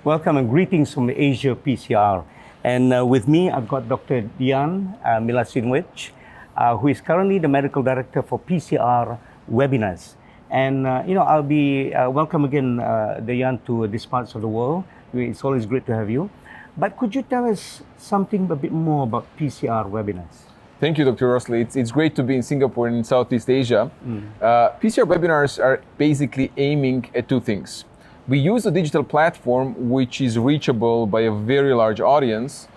Welcome and greetings from Asia PCR. And with me, I've got Dr. Dian Milasinowicz, who is currently the Medical Director for PCR webinars. And I'll be welcome again, Dian, to these parts of the world. It's always great to have you. But could you tell us something a bit more about PCR webinars? Thank you, Dr. Rosley. It's great to be in Singapore and in Southeast Asia. PCR webinars are basically aiming at two things. We use a digital platform which is reachable by a very large audience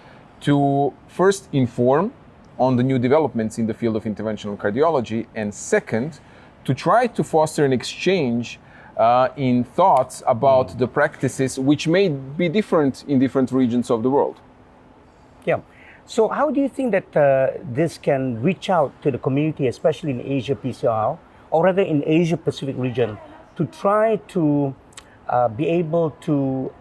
to first inform on the new developments in the field of interventional cardiology, and second, to try to foster an exchange in thoughts about the practices which may be different in different regions of the world. Yeah. So how do you think that this can reach out to the community, especially in Asia PCR, or rather in Asia Pacific region, to try to be able to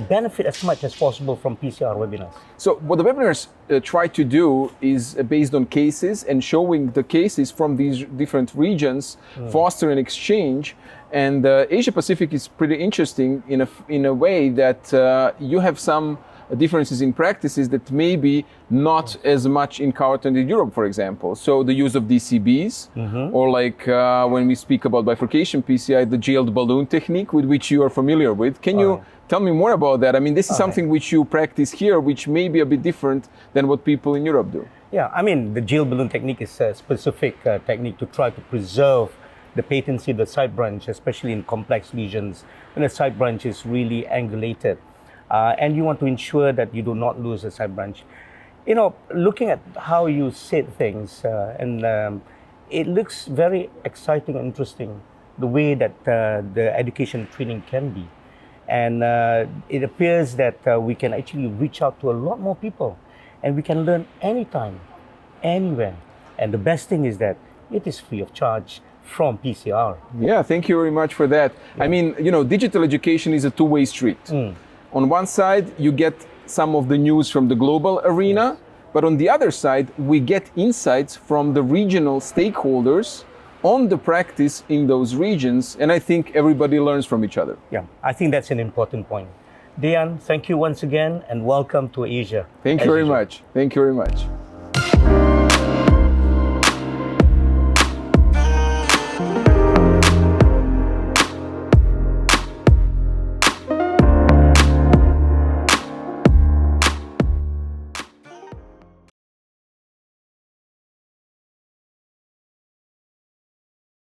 benefit as much as possible from PCR webinars? So what the webinars try to do is based on cases and showing the cases from these different regions, foster an exchange. And Asia Pacific is pretty interesting in a way that you have some differences in practices that may be not as much encountered in Europe, for example. So the use of DCBs, or like when we speak about bifurcation PCI, the gelled balloon technique with which you are familiar with. Can you tell me more about that? I mean, this is something which you practice here, which may be a bit different than what people in Europe do. Yeah, I mean, the gelled balloon technique is a specific technique to try to preserve the patency of the side branch, especially in complex lesions, when the side branch is really angulated. And you want to ensure that you do not lose the side branch. You know, looking at how you said things, it looks very exciting and interesting, the way that the education training can be. And it appears that we can actually reach out to a lot more people, and we can learn anytime, anywhere. And the best thing is that it is free of charge from PCR. Yeah, thank you very much for that. Yeah. I mean, digital education is a two-way street. On one side, you get some of the news from the global arena, but on the other side, we get insights from the regional stakeholders on the practice in those regions, and I think everybody learns from each other. Yeah, I think that's an important point. Dian, thank you once again, and welcome to Asia. Thank you very much. Thank you very much.